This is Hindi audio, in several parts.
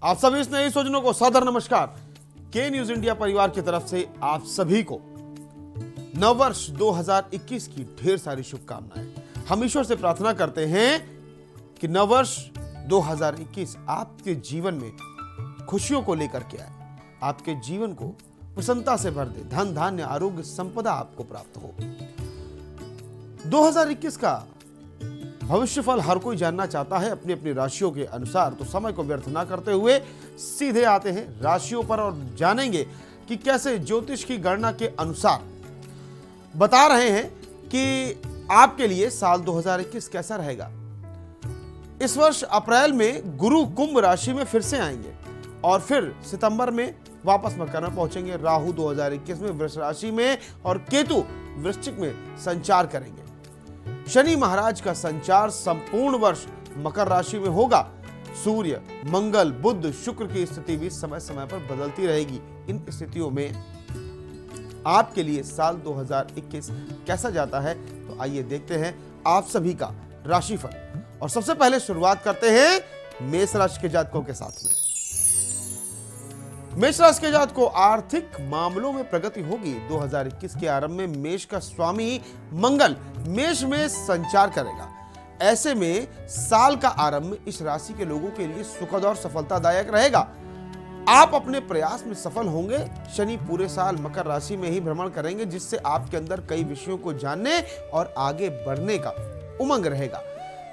आप सभी स्नेही स्वजनों को सादर नमस्कार। के न्यूज इंडिया परिवार की तरफ से आप सभी को नववर्ष 2021 की ढेर सारी शुभकामनाएं। हम ईश्वर से प्रार्थना करते हैं कि नववर्ष 2021 आपके जीवन में खुशियों को लेकर के आए, आपके जीवन को प्रसन्नता से भर दे, धन धान्य आरोग्य संपदा आपको प्राप्त हो। 2021 का भविष्यफल हर कोई जानना चाहता है अपनी अपनी राशियों के अनुसार, तो समय को व्यर्थ ना करते हुए सीधे आते हैं राशियों पर और जानेंगे कि कैसे ज्योतिष की गणना के अनुसार बता रहे हैं कि आपके लिए साल 2021 कैसा रहेगा। इस वर्ष अप्रैल में गुरु कुंभ राशि में फिर से आएंगे और फिर सितंबर में वापस मकर में पहुंचेंगे। राहु 2021 में वृष राशि में और केतु वृश्चिक में संचार करेंगे। शनि महाराज का संचार संपूर्ण वर्ष मकर राशि में होगा। सूर्य, मंगल, बुध, शुक्र की स्थिति भी समय समय पर बदलती रहेगी। इन स्थितियों में आपके लिए साल 2021 कैसा जाता है, तो आइए देखते हैं आप सभी का राशिफल। और सबसे पहले शुरुआत करते हैं मेष राशि के जातकों के साथ में। मेष राशि के जातकों को आर्थिक मामलों में प्रगति होगी। 2021 के आरंभ में मेष का स्वामी मंगल मेष में संचार करेगा। ऐसे में साल का आरंभ इस राशि के लोगों के लिए सुखद और सफलतादायक रहेगा। आप अपने प्रयास में सफल होंगे। शनि पूरे साल मकर राशि में ही भ्रमण करेंगे, जिससे आपके अंदर कई विषयों को जानने और आगे बढ़ने का उमंग रहेगा।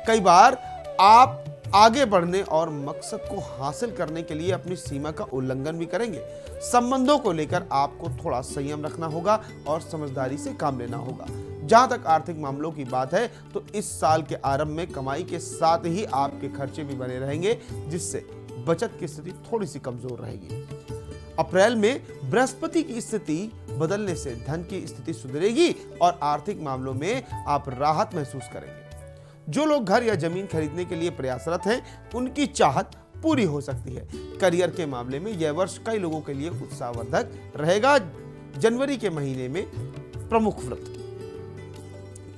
कई बार आप आगे बढ़ने और मकसद को हासिल करने के लिए अपनी सीमा का उल्लंघन भी करेंगे। संबंधों को लेकर आपको थोड़ा संयम रखना होगा और समझदारी से काम लेना होगा। जहां तक आर्थिक मामलों की बात है, तो इस साल के आरंभ में कमाई के साथ ही आपके खर्चे भी बने रहेंगे, जिससे बचत की स्थिति थोड़ी सी कमजोर रहेगी। अप्रैल में बृहस्पति की स्थिति बदलने से धन की स्थिति सुधरेगी और आर्थिक मामलों में आप राहत महसूस करेंगे। जो लोग घर या जमीन खरीदने के लिए प्रयासरत हैं, उनकी चाहत पूरी हो सकती है। करियर के मामले में यह वर्ष कई लोगों के लिए उत्साहवर्धक रहेगा। जनवरी के महीने में प्रमुख व्रत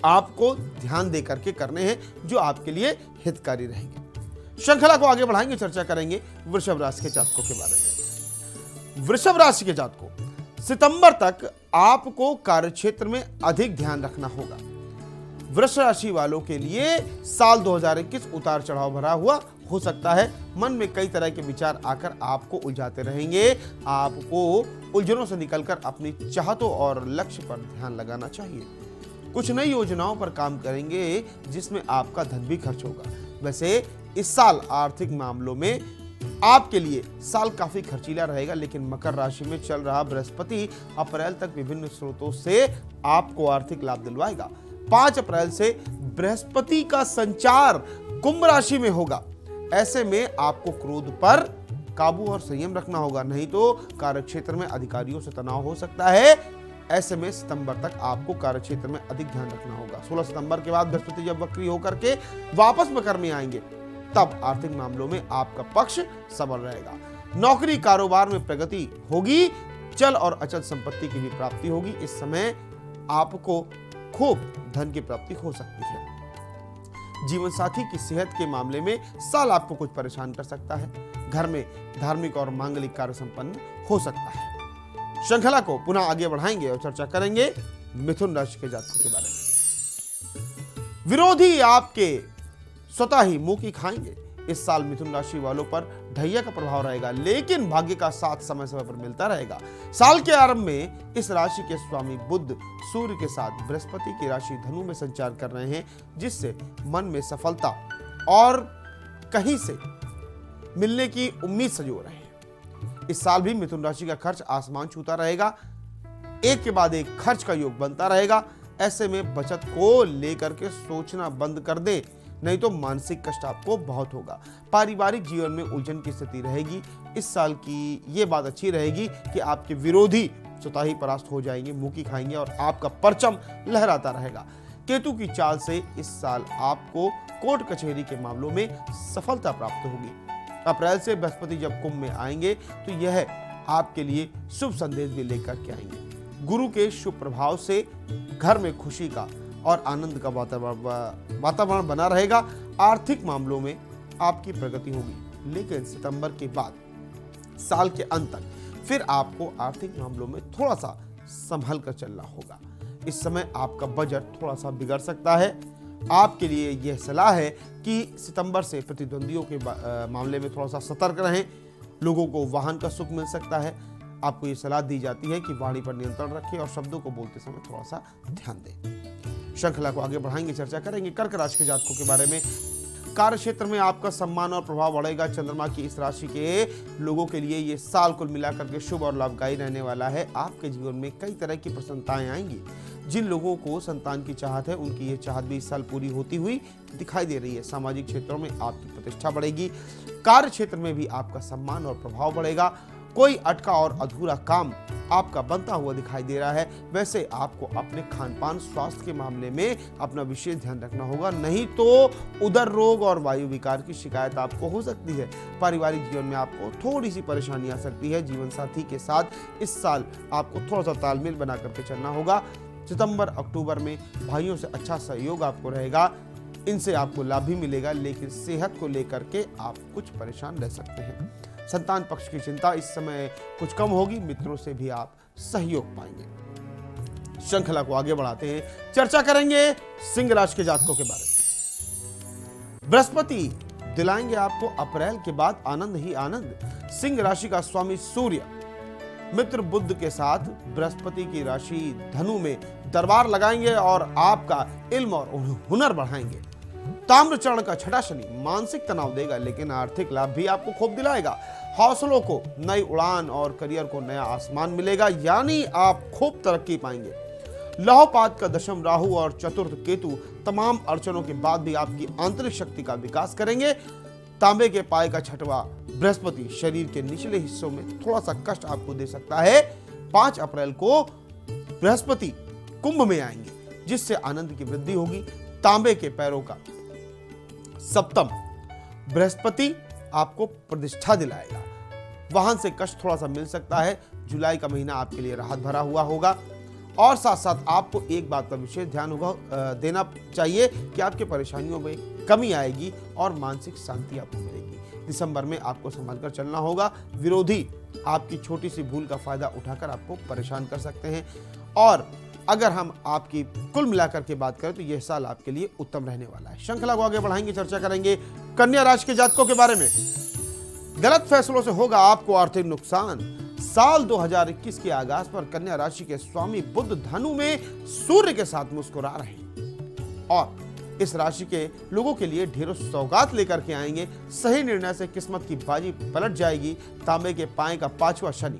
आपको ध्यान दे करके करने हैं, जो आपके लिए हितकारी रहेंगे। श्रृंखला को आगे बढ़ाएंगे, चर्चा करेंगे वृषभ राशि के जातकों के बारे में। वृषभ राशि के जातकों, सितंबर तक आपको कार्यक्षेत्र में अधिक ध्यान रखना होगा। वृष राशि वालों के लिए साल 2021 उतार चढ़ाव भरा हुआ हो सकता है। मन में कई तरह के विचार आकर आपको उलझाते रहेंगे। आपको उलझनों से निकलकर अपनी चाहतों और लक्ष्य पर ध्यान लगाना चाहिए। कुछ नई योजनाओं पर काम करेंगे, जिसमें आपका धन भी खर्च होगा। वैसे इस साल आर्थिक मामलों में आपके लिए साल काफी खर्चीला रहेगा, लेकिन मकर राशि में चल रहा बृहस्पति अप्रैल तक विभिन्न स्रोतों से आपको आर्थिक लाभ दिलवाएगा। 5 अप्रैल से बृहस्पति का संचार कुंभ राशि में होगा। ऐसे में आपको क्रोध पर काबू और संयम रखना होगा, नहीं तो कार्यक्षेत्र में अधिकारियों से तनाव हो सकता है। ऐसे में सितंबर तक आपको कार्यक्षेत्र में अधिक ध्यान रखना होगा। 16 सितंबर के बाद बृहस्पति जब वक्री होकर के वापस मकर में आएंगे, तब आर्थिक मामलों में आपका पक्ष सबल रहेगा। नौकरी कारोबार में प्रगति होगी। चल और अचल संपत्ति की भी प्राप्ति होगी। इस समय आपको खूब धन की प्राप्ति हो सकती है। जीवन साथी की सेहत के मामले में साल आपको कुछ परेशान कर सकता है। घर में धार्मिक और मांगलिक कार्य संपन्न हो सकता है। श्रृंखला को पुनः आगे बढ़ाएंगे और चर्चा करेंगे मिथुन राशि के जातकों के बारे में। विरोधी आपके स्वतः ही मुंह की खाएंगे। इस साल मिथुन राशि वालों पर ढैया का प्रभाव रहेगा, लेकिन भाग्य का साथ समय समय पर मिलता रहेगा। साल के आरंभ में इस राशि के स्वामी बुध सूर्य के साथ बृहस्पति की राशि धनु में संचार कर रहे हैं, जिससे मन में सफलता और कहीं से मिलने की उम्मीद संजो रहे हैं। इस साल भी मिथुन राशि का खर्च आसमान छूता रहेगा। एक के बाद एक खर्च का योग बनता रहेगा। ऐसे में बचत को लेकर के सोचना बंद कर दें, नहीं तो मानसिक कष्ट आपको बहुत होगा। पारिवारिक जीवन में उलझन की स्थिति रहेगी। इस साल की ये बात अच्छी रहेगी कि आपके विरोधी स्वतः ही परास्त हो जाएंगे, मुंह की खाएंगे और आपका परचम लहराता रहेगा। केतु की चाल से इस साल आपको कोर्ट कचहरी के मामलों में सफलता प्राप्त होगी। अप्रैल से बृहस्पति जब कुंभ में आएंगे, तो यह आपके लिए शुभ संदेश भी लेकर के आएंगे। गुरु के शुभ प्रभाव से घर में खुशी का और आनंद का वातावरण बना रहेगा। आर्थिक मामलों में आपकी प्रगति होगी, लेकिन सितंबर के बाद साल के अंत तक। फिर आपको आर्थिक मामलों में थोड़ा सा संभल कर चलना होगा। इस समय आपका बजट थोड़ा सा बिगड़ सकता है। आपके लिए यह सलाह है कि सितंबर से प्रतिद्वंदियों के मामले में थोड़ा सा सतर्क रहें। लोगों को वाहन का सुख मिल सकता है। आपको ये सलाह दी जाती है कि वाणी पर नियंत्रण रखें और शब्दों को बोलते समय थोड़ा सा ध्यान दें। श्रृंखला को आगे बढ़ाएंगे, चर्चा करेंगे कर्क राशि के जातकों के बारे में। कार्य क्षेत्र में आपका सम्मान और प्रभाव बढ़ेगा। चंद्रमा की इस राशि के लोगों के लिए ये साल कुल मिलाकर के शुभ और लाभकारी रहने वाला है। आपके जीवन में कई तरह की प्रसन्नताएं आएंगी। जिन लोगों को संतान की चाहत है, उनकी ये चाहत भी इस साल पूरी होती हुई दिखाई दे रही है। सामाजिक क्षेत्रों में आपकी प्रतिष्ठा बढ़ेगी। कार्य क्षेत्र में भी आपका सम्मान और प्रभाव बढ़ेगा। कोई अटका और अधूरा काम आपका बनता हुआ दिखाई दे रहा है। वैसे आपको अपने खान पान स्वास्थ्य के मामले में अपना विशेष ध्यान रखना होगा, नहीं तो उदर रोग और वायु विकार की शिकायत आपको हो सकती है। पारिवारिक जीवन में आपको थोड़ी सी परेशानी आ सकती है। जीवन साथी के साथ इस साल आपको थोड़ा सा तालमेल बना करके चलना होगा। सितंबर अक्टूबर में भाइयों से अच्छा सहयोग आपको रहेगा। इनसे आपको लाभ भी मिलेगा, लेकिन सेहत को लेकर के आप कुछ परेशान रह सकते हैं। संतान पक्ष की चिंता इस समय कुछ कम होगी। मित्रों से भी आप सहयोग पाएंगे। श्रृंखला को आगे बढ़ाते हैं, चर्चा करेंगे सिंह राशि के जातकों के बारे में। बृहस्पति दिलाएंगे आपको अप्रैल के बाद आनंद ही आनंद। सिंह राशि का स्वामी सूर्य मित्र बुध के साथ बृहस्पति की राशि धनु में दरबार लगाएंगे और आपका इल्म और हुनर बढ़ाएंगे। ताम्रचरण का छठा शनि मानसिक तनाव देगा, लेकिन आर्थिक लाभ भी आपको खूब दिलाएगा। हौसलों को नई उड़ान और करियर को नया आसमान मिलेगा, यानी आप खूब तरक्की पाएंगे। लौहपात का दशम राहु और चतुर्थ केतु तमाम अड़चनों के बाद भी आपकी आंतरिक शक्ति का विकास करेंगे। तांबे के पाए का छठवा बृहस्पति शरीर के निचले हिस्सों में थोड़ा सा कष्ट आपको दे सकता है। 5 अप्रैल को बृहस्पति कुंभ में आएंगे, जिससे आनंद की वृद्धि होगी। तांबे के पैरों का सप्तम बृहस्पति आपको प्रतिष्ठा दिलाएगा। वाहन से कष्ट थोड़ा सा मिल सकता है। जुलाई का महीना आपके लिए राहत भरा हुआ होगा। और साथ साथ आपको एक बात का विशेष ध्यान होगा देना चाहिए कि आपके परेशानियों में कमी आएगी और मानसिक शांति आपको मिलेगी। दिसंबर में आपको संभल कर चलना होगा। विरोधी आपकी छोटी सी भूल का फायदा उठाकर आपको परेशान कर सकते हैं। और अगर हम आपकी कुल मिलाकर के बात करें तो यह साल आपके लिए उत्तम रहने वाला है। श्रृंखला को आगे बढ़ाएंगे, चर्चा करेंगे कन्या राशि के जातकों के बारे में। गलत फैसलों से होगा आपको आर्थिक नुकसान। साल 2021 के आगाज पर कन्या राशि के स्वामी बुध धनु में सूर्य के साथ मुस्कुरा रहे हैं और इस राशि के लोगों के लिए ढेरों सौगात लेकर के आएंगे। सही निर्णय से किस्मत की बाजी पलट जाएगी। तांबे के पाए का 5वां शनि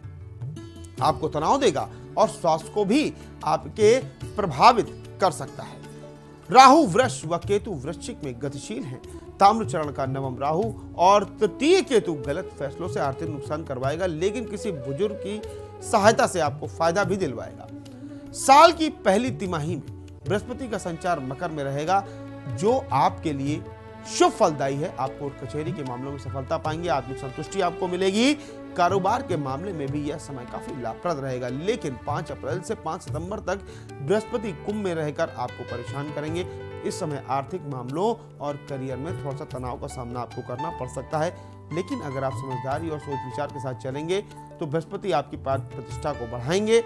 आपको तनाव देगा और स्वास्थ्य को भी आपके प्रभावित कर सकता है। राहु वृष व केतु वृश्चिक में गतिशील हैं। ताम्रचरण का 9वां राहु और तृतीय केतु गलत फैसलों से आर्थिक नुकसान करवाएगा, लेकिन किसी बुजुर्ग की सहायता से आपको फायदा भी दिलवाएगा। साल की पहली तिमाही में बृहस्पति का संचार मकर में रहेगा, जो आपके लिए शुभ फलदायी है। आप कोर्ट कचहरी के मामलों में सफलता पाएंगे। आत्मिक संतुष्टि आपको मिलेगी। कारोबार के मामले में भी यह समय काफी लाभप्रद रहेगा, लेकिन 5 अप्रैल से 5 सितंबर तक बृहस्पति कुंभ में रहकर आपको परेशान करेंगे। इस समय आर्थिक मामलों और करियर में थोड़ा सा तनाव का सामना आपको करना पड़ सकता है, लेकिन अगर आप समझदारी और सोच विचार के साथ चलेंगे तो बृहस्पति आपकी प्रतिष्ठा को बढ़ाएंगे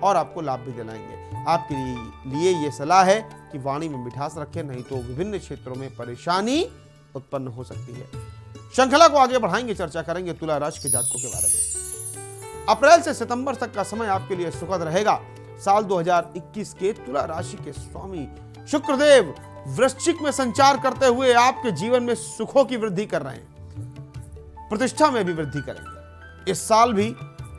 और आपको लाभ भी दिलाएंगे। आपके लिए ये सलाह है कि वाणी में मिठास रखें, नहीं तो विभिन्न क्षेत्रों में परेशानी उत्पन्न हो सकती है। श्रृंखला को आगे बढ़ाएंगे, चर्चा करेंगे तुला राशि के जातकों के बारे में। अप्रैल से सितंबर तक का समय आपके लिए सुखद रहेगा। साल 2021 के तुला राशि के स्वामी शुक्रदेव वृश्चिक में संचार करते हुए आपके जीवन में सुखों की वृद्धि कर रहे हैं। प्रतिष्ठा में भी वृद्धि करेंगे। इस साल भी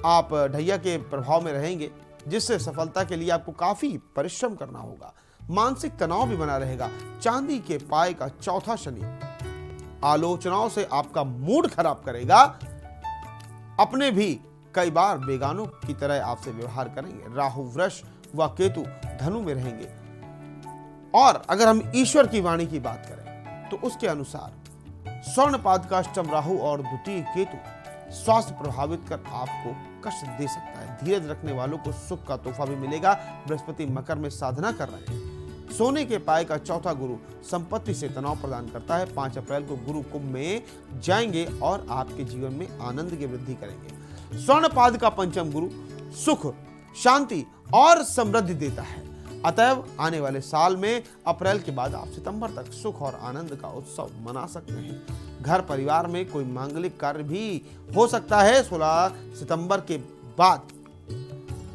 आप ढैया के प्रभाव में रहेंगे, जिससे सफलता के लिए आपको काफी परिश्रम करना होगा। मानसिक तनाव भी बना रहेगा। चांदी के पाए का 4था शनि आलोचनाओं से आपका मूड खराब करेगा। अपने भी कई बार बेगानों की तरह आपसे व्यवहार करेंगे। राहु वृष व केतु धनु में रहेंगे। और अगर हम ईश्वर की वाणी की बात करें तो उसके अनुसार स्वर्णपाद का अष्टम राहु और द्वितीय केतु स्वास्थ्य प्रभावित कर आपको कष्ट दे सकता है। धीरज रखने वालों को सुख का तोहफा भी मिलेगा। बृहस्पति मकर में साधना कर रहे हैं। सोने के पाए का चौथा गुरु संपत्ति से तनाव प्रदान करता है। 5 अप्रैल को गुरु कुंभ में जाएंगे और आपके जीवन में आनंद की वृद्धि करेंगे। स्वर्ण पाद का पंचम गुरु सुख, शांति और समृद्धि देता है। अतएव आने वाले साल में अप्रैल के बाद आप सितंबर तक सुख और आनंद का उत्सव मना सकते हैं। घर परिवार में कोई मांगलिक कार्य भी हो सकता है। 16 सितंबर के बाद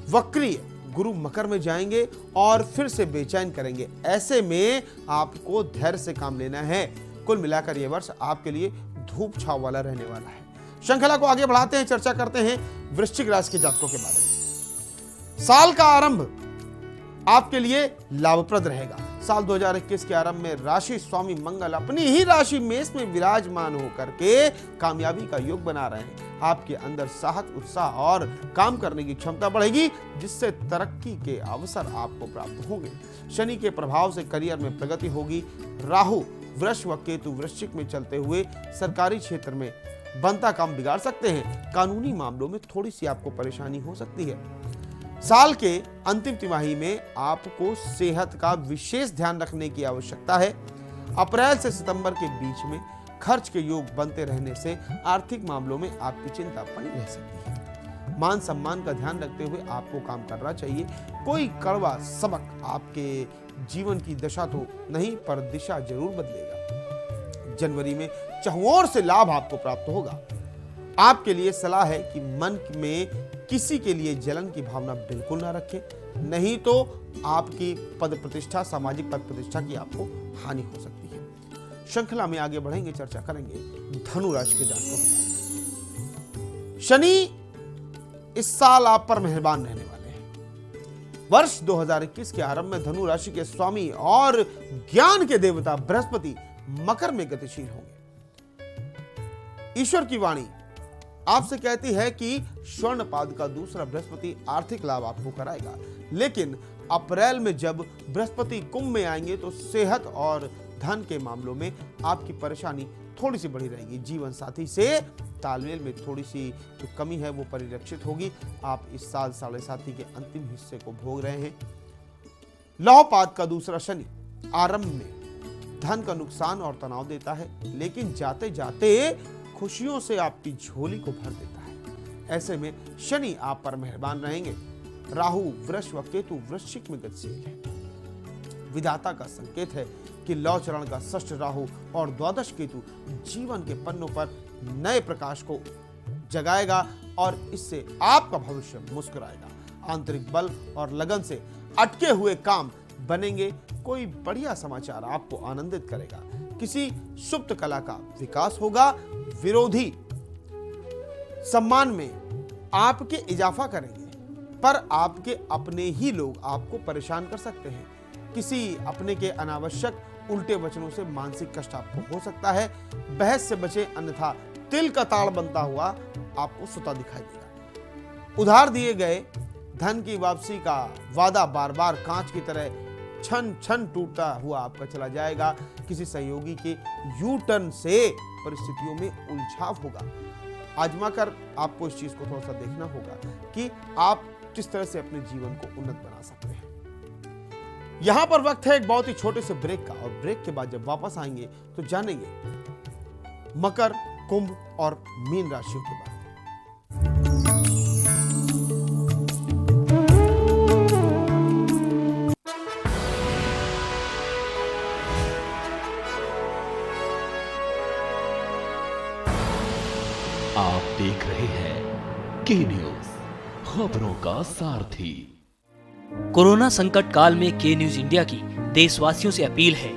वक्रीय गुरु मकर में जाएंगे और फिर से बेचैन करेंगे। ऐसे में आपको धैर्य से काम लेना है। कुल मिलाकर यह वर्ष आपके लिए धूप छाव वाला रहने वाला है। श्रृंखला को आगे बढ़ाते हैं, चर्चा करते हैं वृश्चिक राशि के जातकों के बारे में। साल का आरंभ आपके लिए लाभप्रद रहेगा। साल 2021 के आरंभ में राशि स्वामी मंगल अपनी ही राशि मेष में विराजमान होकर के कामयाबी का योग बना रहे हैं। आपके अंदर साहस, उत्साह और काम करने की क्षमता बढ़ेगी, जिससे तरक्की के अवसर आपको प्राप्त होंगे। शनि के प्रभाव से करियर में प्रगति होगी। राहु, वृष व केतु वृश्चिक में चलते हुए सरकारी क्षेत्र में बनता काम बिगाड़ सकते हैं। कानूनी मामलों में थोड़ी सी आपको परेशानी हो सकती है। साल के अंतिम तिमाही में आपको सेहत का विशेष ध्यान रखने की आवश्यकता है। अप्रैल से सितंबर के बीच में खर्च के योग बनते रहने से आर्थिक मामलों में आपकी चिंता बनी रह सकती है। मान सम्मान का ध्यान रखते हुए आपको काम करना चाहिए। कोई कड़वा सबक आपके जीवन की दशा तो नहीं, पर दिशा जरूर बदलेगा। जनवरी में चहुओर से लाभ आपको प्राप्त होगा। आपके लिए सलाह है कि मन में किसी के लिए जलन की भावना बिल्कुल ना रखें, नहीं तो आपकी पद प्रतिष्ठा, सामाजिक पद प्रतिष्ठा की आपको हानि हो सकती है। श्रृंखला में आगे बढ़ेंगे, चर्चा करेंगे धनु राशि के जातकों के बारे में। शनि इस साल आप पर मेहरबान रहने वाले हैं। वर्ष 2021 के आरंभ में धनु राशि के स्वामी और ज्ञान के देवता बृहस्पति मकर में गतिशील होंगे। ईश्वर की वाणी आपसे कहती है कि स्वर्ण पाद का दूसरा बृहस्पति आर्थिक लाभ आपको कराएगा, लेकिन अप्रैल में जब बृहस्पति कुंभ में आएंगे तो सेहत और धन के मामलों में आपकी परेशानी थोड़ी सी बढ़ी रहेगी। जीवन साथी से तालमेल में थोड़ी सी जो कमी है वो परिलक्षित होगी। आप इस साल 7.5 के अंतिम हिस्से को भोग रहे हैं। लौह पाद का दूसरा शनि आरंभ में धन का नुकसान और तनाव देता है, लेकिन जाते जाते खुशियों से आपकी झोली को भर देता है। ऐसे में शनि आप पर मेहरबान रहेंगे। राहु, वृष व केतु वृश्चिक में गतिशील है। विधाता का संकेत है कि लौ चरण का षष्ठ राहु और द्वादश केतु जीवन के पन्नों पर नए प्रकाश को जगाएगा और इससे आपका भविष्य मुस्कुराएगा। आंतरिक बल और लगन से अटके हुए काम बनेंगे। कोई बढ़िया समाचार आपको आनंदित करेगा। किसी सुप्त कला का विकास होगा। विरोधी सम्मान में आपके इजाफा करेंगे, पर आपके अपने ही लोग आपको परेशान कर सकते हैं। किसी अपने के अनावश्यक उल्टे वचनों से मानसिक कष्ट आपको हो सकता है। बहस से बचे, अन्यथा तिल का ताड़ बनता हुआ आपको सुता दिखाई देगा। उधार दिए गए धन की वापसी का वादा बार बार कांच की तरह छन छन टूटता हुआ आपका चला जाएगा। किसी सहयोगी के यू टर्न से परिस्थितियों में उलझाव होगा। आजमा कर आपको इस चीज को थोड़ा सा देखना होगा कि आप किस तरह से अपने जीवन को उन्नत बना सकते हैं। यहां पर वक्त है एक बहुत ही छोटे से ब्रेक का, और ब्रेक के बाद जब वापस आएंगे तो जानेंगे मकर, कुंभ और मीन राशियों के बारे में। आप देख रहे हैं के न्यूज, खबरों का सारथी। कोरोना संकट काल में के न्यूज इंडिया की देशवासियों से अपील है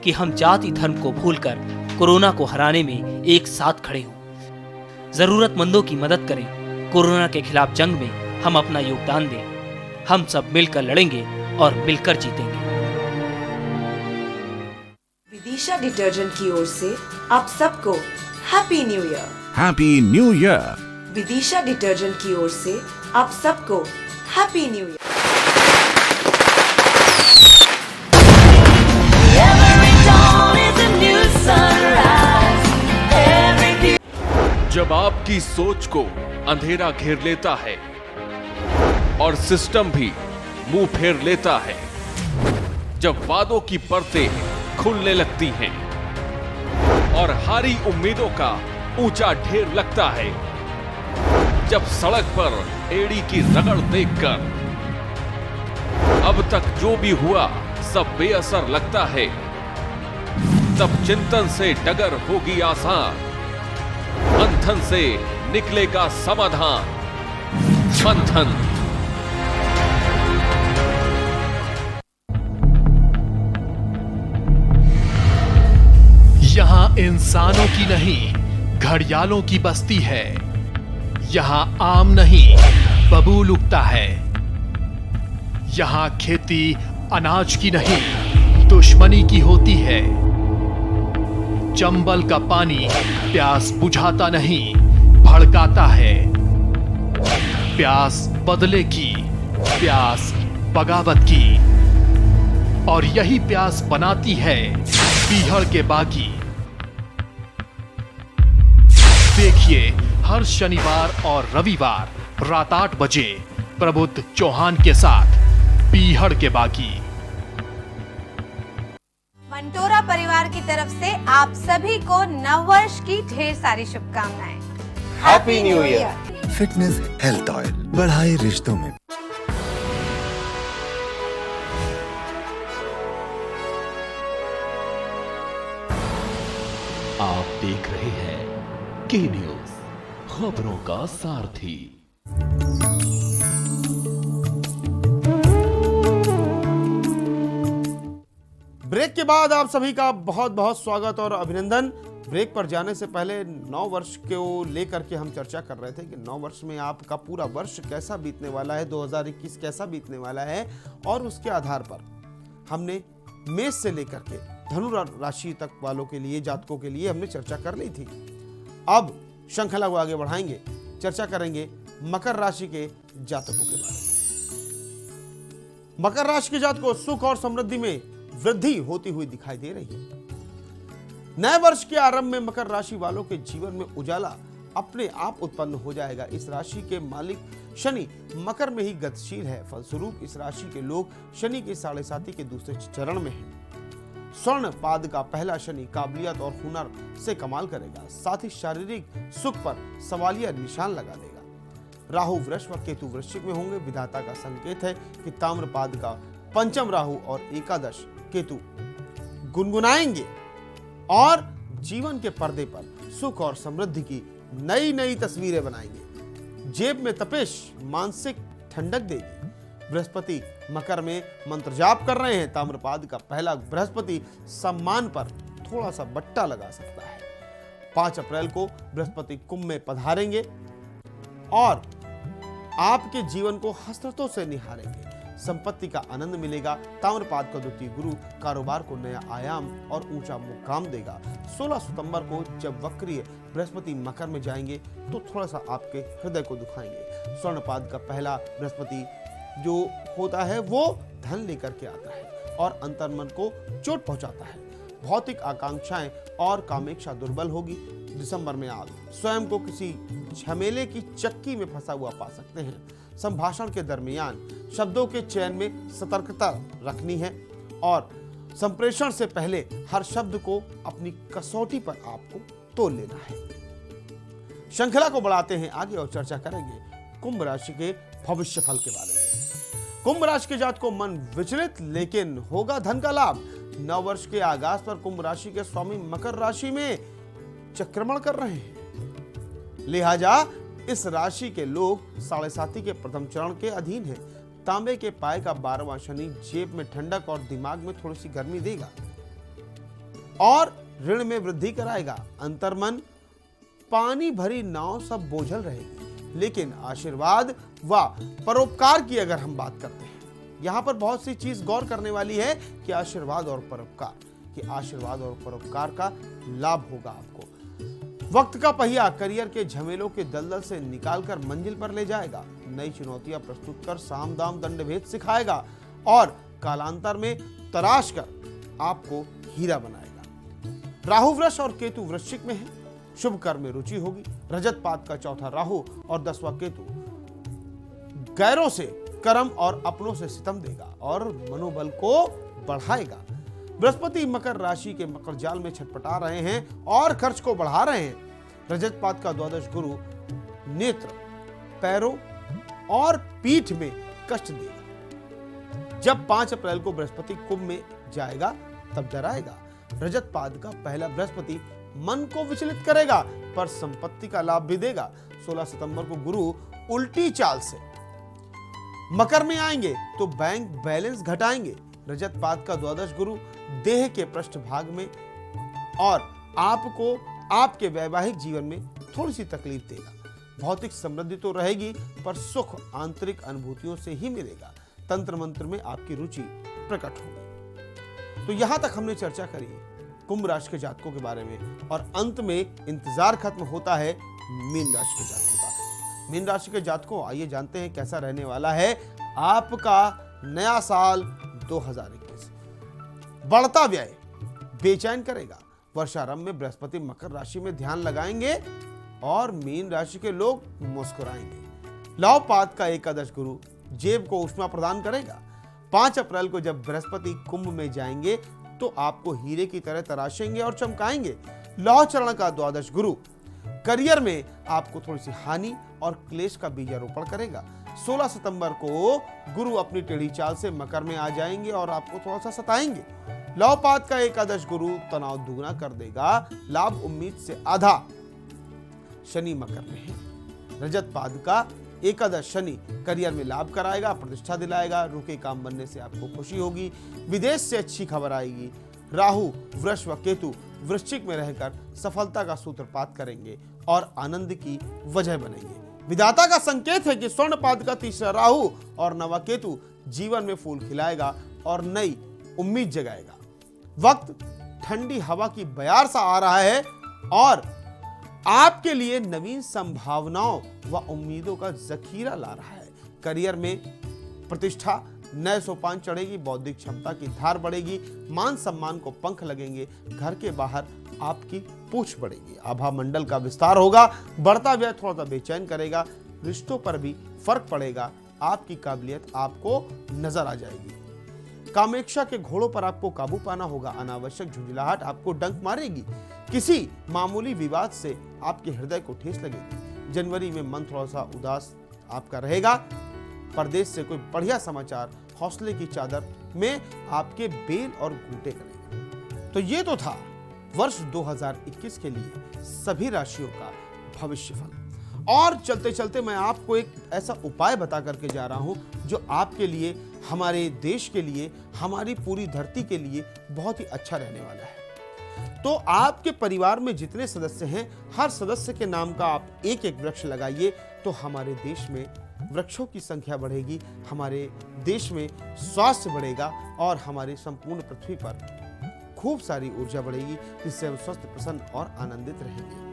कि हम जाति धर्म को भूलकर कोरोना को हराने में एक साथ खड़े हों। जरूरतमंदों की मदद करें। कोरोना के खिलाफ जंग में हम अपना योगदान दें। हम सब मिलकर लड़ेंगे और मिलकर जीतेंगे। विदिशा डिटर्जेंट की ओर से आप सबको happy new year. Happy new year. Vidisha detergent की ओर से आप सबको हैप्पी न्यू ईयर। जब आपकी सोच को अंधेरा घेर लेता है और सिस्टम भी मुंह फेर लेता है, जब वादों की परतें खुलने लगती हैं और हारी उम्मीदों का ऊंचा ढेर लगता है, जब सड़क पर एड़ी की रगड़ देखकर अब तक जो भी हुआ सब बेअसर लगता है, तब चिंतन से डगर होगी आसान, मंथन से निकलेगा समाधान। मंथन। यहाँ इंसानों की नहीं घड़ियालों की बस्ती है। यहाँ आम नहीं बबूल उगता है। यहाँ खेती अनाज की नहीं दुश्मनी की होती है। चंबल का पानी प्यास बुझाता नहीं भड़काता है। प्यास बदले की, प्यास बगावत की, और यही प्यास बनाती है पीहड़ के बागी। देखिए हर शनिवार और रविवार रात 8 बजे प्रबुद्ध चौहान के साथ पीहड़ के बागी। मंटोरा परिवार की तरफ से आप सभी को नववर्ष की ढेर सारी शुभकामनाएं। Happy new year. Fitness health oil बढ़ाए रिश्तों में। आप देख रहे हैं के न्यूज, खबरों का सारथी। ब्रेक के बाद आप सभी का बहुत बहुत स्वागत और अभिनंदन। ब्रेक पर जाने से पहले 9 वर्ष को लेकर के हम चर्चा कर रहे थे कि 9 वर्ष में आपका पूरा वर्ष कैसा बीतने वाला है, 2021 कैसा बीतने वाला है, और उसके आधार पर हमने मेष से लेकर के धनु राशि तक वालों के लिए, जातकों के लिए हमने चर्चा कर ली थी। अब श्रृंखला को आगे बढ़ाएंगे, चर्चा करेंगे मकर राशि के जातकों के बारे में। मकर राशि के जातकों, सुख और समृद्धि में वृद्धि होती हुई दिखाई दे रही है। नए वर्ष के आरंभ में मकर राशि वालों के जीवन में उजाला अपने आप उत्पन्न हो जाएगा। इस राशि के मालिक शनि मकर में ही गतिशील है। फलस्वरूप इस राशि के लोग शनि के 7.5 के दूसरे चरण में हैं। स्वर्ण पाद का पहला शनि काबिलियत और हुनर से कमाल करेगा, साथ ही शारीरिक सुख पर सवालिया निशान लगा देगा। राहु वृष व केतु वृश्चिक में होंगे। विधाता का संकेत है कि ताम्रपाद का पंचम राहु और एकादश केतु गुनगुनाएंगे और जीवन के पर्दे पर सुख और समृद्धि की नई नई तस्वीरें बनाएंगे। जेब में तपिश मानसिक ठंडक देगी। बृहस्पति मकर में मंत्र जाप कर रहे हैं। ताम्रपाद का पहला बृहस्पति सम्मान पर थोड़ा सा बट्टा लगा सकता है। 5 अप्रैल को बृहस्पति कुंभ में पधारेंगे और आपके जीवन को हसरतों से निहारेंगे। संपत्ति का आनंद मिलेगा। ताम्रपाद का द्वितीय गुरु कारोबार को नया आयाम और ऊंचा मुकाम देगा। 16 सितंबर को जब वक्रीय बृहस्पति मकर में जाएंगे तो थोड़ा सा आपके हृदय को दुखाएंगे। स्वर्णपाद का पहला बृहस्पति जो होता है वो धन लेकर के आता है और अंतर्मन को चोट पहुंचाता है। भौतिक आकांक्षाएं और कामेक्षा दुर्बल होगी। दिसंबर में आप स्वयं को किसी झमेले की चक्की में फंसा हुआ पा सकते हैं। संभाषण के दरमियान शब्दों के चयन में सतर्कता रखनी है और संप्रेषण से पहले हर शब्द को अपनी कसौटी पर आपको तोल लेना है। श्रृंखला को बढ़ाते हैं आगे और चर्चा करेंगे कुंभ राशि के भविष्य फल के बारे में। कुंभ राशि के जात को मन विचलित लेकिन होगा धन का लाभ। 9 वर्ष के आगाज पर कुंभ राशि के स्वामी मकर राशि में चक्रमण कर रहे हैं, लिहाजा इस राशि के लोग 7.5 के प्रथम चरण के अधीन हैं। तांबे के पाए का 12वां शनि जेब में ठंडक और दिमाग में थोड़ी सी गर्मी देगा और ऋण में वृद्धि कराएगा। अंतर्मन पानी भरी नाव सब बोझल रहेगी, लेकिन आशीर्वाद व परोपकार की अगर हम बात करते हैं, यहां पर बहुत सी चीज गौर करने वाली है कि आशीर्वाद और परोपकार, कि आशीर्वाद और परोपकार का लाभ होगा आपको। वक्त का पहिया करियर के झमेलों के दलदल से निकालकर मंजिल पर ले जाएगा। नई चुनौतियां प्रस्तुत कर साम दाम दंड भेद सिखाएगा और कालांतर में तराश कर आपको हीरा बनाएगा। राहु वृष और केतु वृश्चिक में है। शुभ कर्म में रुचि होगी। रजत पाद का चौथा राहु और 10वां केतु गैरों से कर्म और अपनों से सितम देगा और मनोबल को बढ़ाएगा। बृहस्पति मकर राशि के मकर जाल में छटपटा रहे हैं और खर्च को बढ़ा रहे हैं। रजतपात का द्वादश गुरु नेत्र, पैरों और पीठ में कष्ट देगा। जब 5 अप्रैल को बृहस्पति कुंभ में जाएगा तब डराएगा। रजतपात का पहला बृहस्पति मन को विचलित करेगा पर संपत्ति का लाभ भी देगा। 16 सितंबर को गुरु उल्टी चाल से मकर में आएंगे तो बैंक बैलेंस घटाएंगे। रजतपात का द्वादश गुरु देह के पृष्ठभाग में और आपको आपके वैवाहिक जीवन में थोड़ी सी तकलीफ देगा। भौतिक समृद्धि तो रहेगी पर सुख आंतरिक अनुभूतियों से ही मिलेगा। तंत्र मंत्र में आपकी रुचि प्रकट होगी। तो यहां तक हमने चर्चा करी कुंभ राशि के जातकों के बारे में और अंत में इंतजार खत्म होता है मीन राशि के जातकों का। मीन राशि के जातकों, आइए जानते हैं कैसा रहने वाला है आपका नया साल 2021। बढ़ता व्यय बेचैन करेगा। वर्षारंभ में बृहस्पति मकर राशि में ध्यान लगाएंगे और मीन राशि के लोग मुस्कुराएंगे। लौपात का एकादश गुरु जेब को ऊष्मा प्रदान करेगा। 5 अप्रैल को जब बृहस्पति कुंभ में जाएंगे तो आपको हीरे की तरह तराशेंगे और चमकाएंगे। लौह चरण का द्वादश गुरु करियर में आपको थोड़ी सी हानि और क्लेश का बीजारोपण करेगा। 16 सितंबर को गुरु अपनी टेढ़ी चाल से मकर में आ जाएंगे और आपको थोड़ा सा सताएंगे। लौपात का एकादश गुरु तनाव दुगना कर देगा। लाभ उम्मीद से आधा। शनि मकर में है। रजतपाद का एकादश शनि करियर में लाभ कराएगा, प्रतिष्ठा दिलाएगा। रुके काम बनने से आपको खुशी होगी। विदेश से अच्छी खबर आएगी। राहु वृष व केतु वृश्चिक में रहकर सफलता का सूत्रपात करेंगे और आनंद की वजह बनेंगे। विधाता का संकेत है कि स्वर्णपाद का तीसरा राहु और नवा केतु जीवन में फूल खिलाएगा और नई उम्मीद जगाएगा। वक्त ठंडी हवा की बयार सा आ रहा है और आपके लिए नवीन संभावनाओं व उम्मीदों का जखीरा ला रहा है। करियर में प्रतिष्ठा नए सोपान चढ़ेगी। बौद्धिक क्षमता की धार बढ़ेगी। मान सम्मान को पंख लगेंगे। घर के बाहर आपकी पूछ बढ़ेगी। आभा मंडल का विस्तार होगा। बढ़ता व्यय थोड़ा सा बेचैन करेगा। रिश्तों पर भी फर्क पड़ेगा। आपकी काबिलियत आपको नजर आ जाएगी। कामेक्षा के घोड़ों पर आपको काबू पाना होगा। अनावश्यक झुंझलाहट आपको डंक मारेगी। किसी मामूली विवाद से आपके हृदय को ठेस लगेगी। जनवरी में मन थोड़ा सा उदास आपका रहेगा। परदेश से कोई बढ़िया समाचार हौसले की चादर में आपके बेल और घूंटे करेंगे। तो ये तो था वर्ष 2021 के लिए सभी राशियों का भविष्यफल। और चलते चलते मैं आपको एक ऐसा उपाय बता करके जा रहा हूं जो आपके लिए, हमारे देश के लिए, हमारी पूरी धरती के लिए बहुत ही अच्छा रहने वाला है। तो आपके परिवार में जितने सदस्य हैं, हर सदस्य के नाम का आप एक एक वृक्ष लगाइए तो हमारे देश में वृक्षों की संख्या बढ़ेगी। हमारे देश में स्वास्थ्य बढ़ेगा और हमारी संपूर्ण पृथ्वी पर खूब सारी ऊर्जा बढ़ेगी, जिससे हम स्वस्थ, प्रसन्न और आनंदित रहेंगे।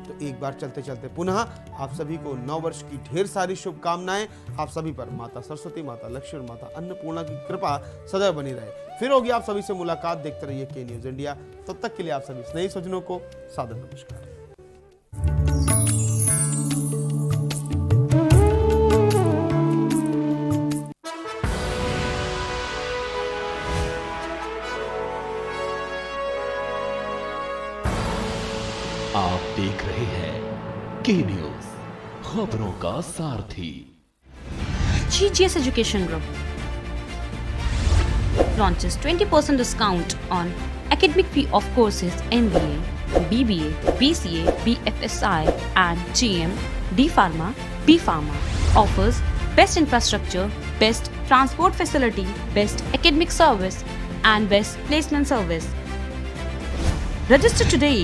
तो एक बार चलते चलते पुनः आप सभी को नव वर्ष की ढेर सारी शुभकामनाएं। आप सभी पर माता सरस्वती, माता लक्ष्मी और माता अन्नपूर्णा की कृपा सदैव बनी रहे। फिर होगी आप सभी से मुलाकात। देखते रहिए के न्यूज इंडिया। तब तक के लिए आप सभी स्नेही सज्जनों को सादर नमस्कार। आप देख रहे हैं के न्यूज, खबरों का सारथी। GGS Education Group launches 20% discount on academic fee of courses MBA, BBA, BCA, BFSI and GM, D Pharma, B Pharma. Offers best infrastructure, best transport facility, best academic service and best placement service. Register today.